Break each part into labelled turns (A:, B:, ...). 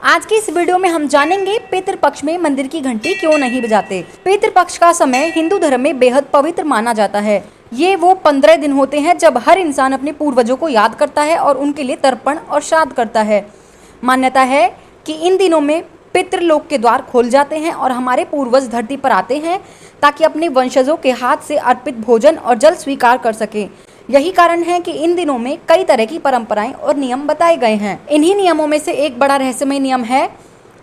A: आज की इस वीडियो में हम जानेंगे पितृपक्ष में मंदिर की घंटी क्यों नहीं बजाते। पितृपक्ष का समय हिंदू धर्म में बेहद पवित्र माना जाता है। ये वो 15 दिन होते हैं जब हर इंसान अपने पूर्वजों को याद करता है और उनके लिए तर्पण और श्राद्ध करता है। मान्यता है कि इन दिनों में पितृलोक के द्वार खोल जाते हैं और हमारे पूर्वज धरती पर आते हैं ताकि अपने वंशजों के हाथ से अर्पित भोजन और जल स्वीकार कर सकें। यही कारण है कि इन दिनों में कई तरह की परंपराएं और नियम बताए गए हैं। इन्हीं नियमों में से एक बड़ा रहस्यमय नियम है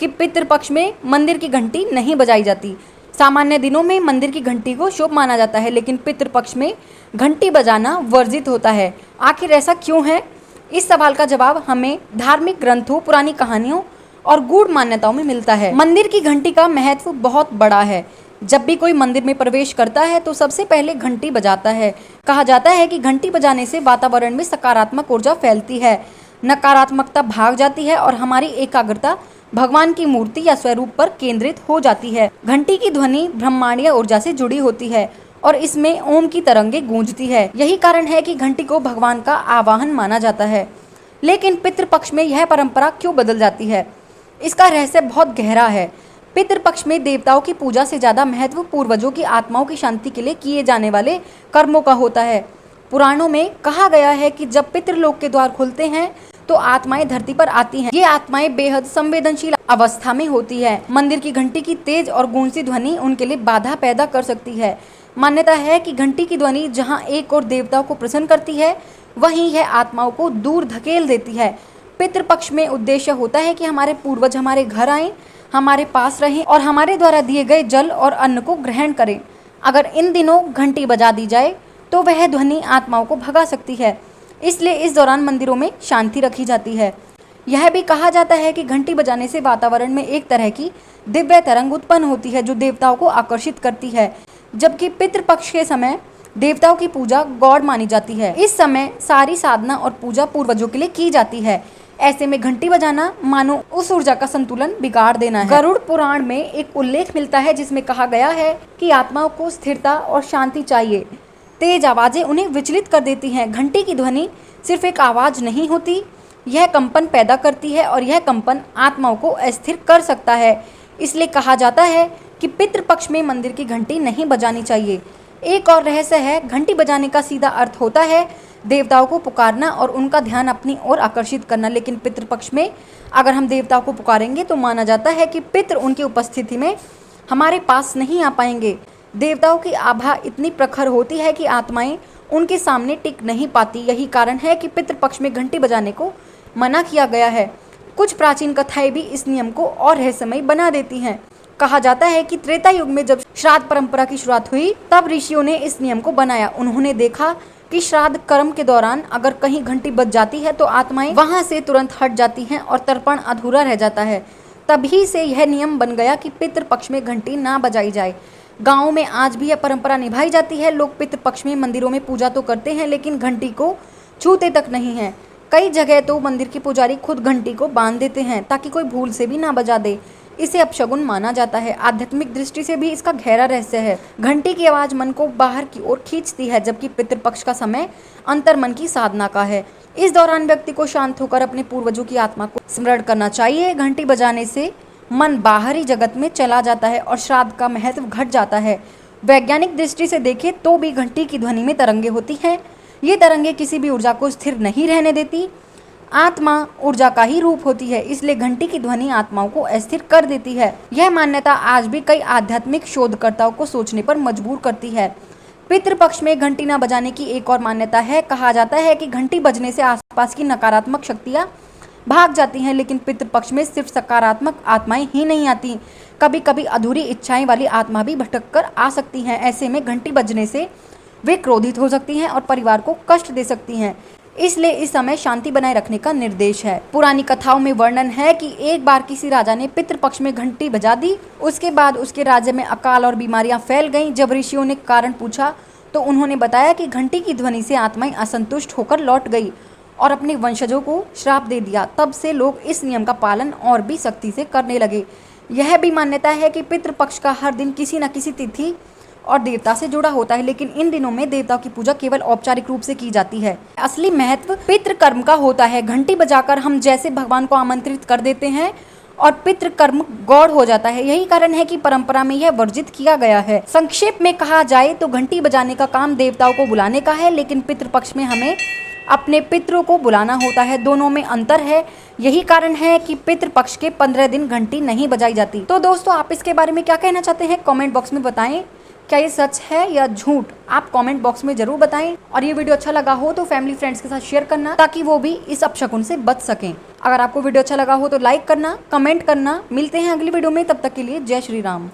A: कि पितृपक्ष में मंदिर की घंटी नहीं बजाई जाती। सामान्य दिनों में मंदिर की घंटी को शुभ माना जाता है, लेकिन पितृपक्ष में घंटी बजाना वर्जित होता है। आखिर ऐसा क्यों है? इस सवाल का जवाब हमें धार्मिक ग्रंथों, पुरानी कहानियों और गूढ़ मान्यताओं में मिलता है। मंदिर की घंटी का महत्व बहुत बड़ा है। जब भी कोई मंदिर में प्रवेश करता है तो सबसे पहले घंटी बजाता है। कहा जाता है कि घंटी बजाने से वातावरण में सकारात्मक ऊर्जा फैलती है, नकारात्मकता भाग जाती है और हमारी एकाग्रता भगवान की मूर्ति या स्वरूप पर केंद्रित हो जाती है। घंटी की ध्वनि ब्रह्मांडीय ऊर्जा से जुड़ी होती है और इसमें ओम की तरंगे गूंजती है। यही कारण है कि घंटी को भगवान का आवाहन माना जाता है। लेकिन पितृपक्ष में यह परंपरा क्यों बदल जाती है? इसका रहस्य बहुत गहरा है। पितृपक्ष में देवताओं की पूजा से ज्यादा महत्व पूर्वजों की आत्माओं की शांति के लिए किए जाने वाले कर्मों का होता है। पुराणों में कहा गया है कि जब पितृलोक के द्वार खुलते हैं तो आत्माएं धरती पर आती हैं। ये आत्माएं बेहद संवेदनशील अवस्था में होती है। मंदिर की घंटी की तेज और गूंजती ध्वनि उनके लिए बाधा पैदा कर सकती है। मान्यता है कि घंटी की ध्वनि जहाँ एक और देवताओं को प्रसन्न करती है, वहीं यह आत्माओं को दूर धकेल देती है। पितृपक्ष में उद्देश्य होता है कि हमारे पूर्वज हमारे घर आएं, हमारे पास रहें और हमारे द्वारा दिए गए जल और अन्न को ग्रहण करें। अगर इन दिनों घंटी बजा दी जाए तो वह ध्वनि आत्माओं को भगा सकती है। इसलिए इस दौरान मंदिरों में शांति रखी जाती है। यह भी कहा जाता है कि घंटी बजाने से वातावरण में एक तरह की दिव्य तरंग उत्पन्न होती है जो देवताओं को आकर्षित करती है। जबकि पितृपक्ष के समय देवताओं की पूजा गौड़ मानी जाती है। इस समय सारी साधना और पूजा पूर्वजों के लिए की जाती है। ऐसे में घंटी बजाना मानो उस ऊर्जा का संतुलन बिगाड़ देना है। गरुड़ पुराण में एक उल्लेख मिलता है जिसमें कहा गया है कि आत्माओं को स्थिरता और शांति चाहिए। तेज आवाजें उन्हें विचलित कर देती हैं। घंटी की ध्वनि सिर्फ एक आवाज नहीं होती, यह कंपन पैदा करती है और यह कंपन आत्माओं को अस्थिर कर सकता है। इसलिए कहा जाता है कि पितृपक्ष में मंदिर की घंटी नहीं बजानी चाहिए। एक और रहस्य है, घंटी बजाने का सीधा अर्थ होता है देवताओं को पुकारना और उनका ध्यान अपनी ओर आकर्षित करना। लेकिन पितृपक्ष में अगर हम देवताओं को पुकारेंगे तो माना जाता है कि पितृ उनकी उपस्थिति में हमारे पास नहीं आ पाएंगे। देवताओं की आभा इतनी प्रखर होती है कि आत्माएं उनके सामने टिक नहीं पाती। यही कारण है कि पितृपक्ष में घंटी बजाने को मना किया गया है। कुछ प्राचीन कथाएं भी इस नियम को और रहस्यमय बना देती हैं। कहा जाता है कि त्रेता युग में जब श्राद्ध परंपरा की शुरुआत हुई तब ऋषियों ने इस नियम को बनाया। उन्होंने देखा कि श्राद्ध कर्म के दौरान अगर कहीं घंटी बज जाती है तो आत्माएं वहां से तुरंत हट जाती हैं और तर्पण अधूरा रह जाता है। तभी से यह नियम बन गया कि पितृपक्ष में घंटी ना बजाई जाए। गाँव में आज भी यह परंपरा निभाई जाती है। लोग पितृपक्ष में मंदिरों में पूजा तो करते हैं लेकिन घंटी को छूते तक नहीं है। कई जगह तो मंदिर के पुजारी खुद घंटी को बांध देते हैं ताकि कोई भूल से भी ना बजा दे। इसे अपशगुन माना जाता है। आध्यात्मिक दृष्टि से भी इसका गहरा रहस्य है। घंटी की आवाज मन को बाहर की ओर खींचती है, जबकि पितृपक्ष का समय अंतर्मन की साधना का है। इस दौरान व्यक्ति को शांत होकर अपने पूर्वजों की आत्मा को स्मरण करना चाहिए। घंटी बजाने से मन बाहरी जगत में चला जाता है और श्राद्ध का महत्व घट जाता है। वैज्ञानिक दृष्टि से देखें तो भी घंटी की ध्वनि में तरंगे होती हैं। ये तरंगे किसी भी ऊर्जा को स्थिर नहीं रहने देती। आत्मा ऊर्जा का ही रूप होती है, इसलिए घंटी की ध्वनि आत्माओं को अस्थिर कर देती है। यह मान्यता आज भी कई आध्यात्मिक शोधकर्ताओं को सोचने पर मजबूर करती है। पितृपक्ष में घंटी न बजाने की एक और मान्यता है। कहा जाता है कि घंटी बजने से आसपास की नकारात्मक शक्तियां भाग जाती हैं, लेकिन पितृपक्ष में सिर्फ सकारात्मक आत्माएं ही नहीं आती, कभी कभी अधूरी इच्छाएं वाली आत्मा भी भटक कर आ सकती हैं। ऐसे में घंटी बजने से वे क्रोधित हो सकती हैं और परिवार को कष्ट दे सकती हैं। इसलिए इस समय शांति बनाए रखने का निर्देश है। पुरानी कथाओं में वर्णन है कि एक बार किसी राजा ने पितृपक्ष में घंटी बजा दी। उसके बाद उसके राज्य में अकाल और बीमारियां फैल गईं। जब ऋषियों ने कारण पूछा तो उन्होंने बताया कि घंटी की ध्वनि से आत्माएं असंतुष्ट होकर लौट गई और अपने वंशजों को श्राप दे दिया। तब से लोग इस नियम का पालन और भी सख्ती से करने लगे। यह भी मान्यता है कि पितृपक्ष का हर दिन किसी न किसी तिथि और देवता से जुड़ा होता है, लेकिन इन दिनों में देवताओं की पूजा केवल औपचारिक रूप से की जाती है। असली महत्व पितृ कर्म का होता है। घंटी बजाकर हम जैसे भगवान को आमंत्रित कर देते हैं और पितृ कर्म गौड़ हो जाता है। यही कारण है कि परंपरा में यह वर्जित किया गया है। संक्षेप में कहा जाए तो घंटी बजाने का काम देवताओं को बुलाने का है, लेकिन पितृपक्ष में हमें अपने पितरों को बुलाना होता है। दोनों में अंतर है। यही कारण है कि पितृपक्ष के 15 दिन घंटी नहीं बजाई जाती। तो दोस्तों, आप इसके बारे में क्या कहना चाहते हैं कमेंट बॉक्स में बताएं। क्या ये सच है या झूठ, आप कमेंट बॉक्स में जरूर बताएं। और ये वीडियो अच्छा लगा हो तो फैमिली फ्रेंड्स के साथ शेयर करना, ताकि वो भी इस अपशकुन से बच सकें। अगर आपको वीडियो अच्छा लगा हो तो लाइक करना, कमेंट करना। मिलते हैं अगली वीडियो में, तब तक के लिए जय श्री राम।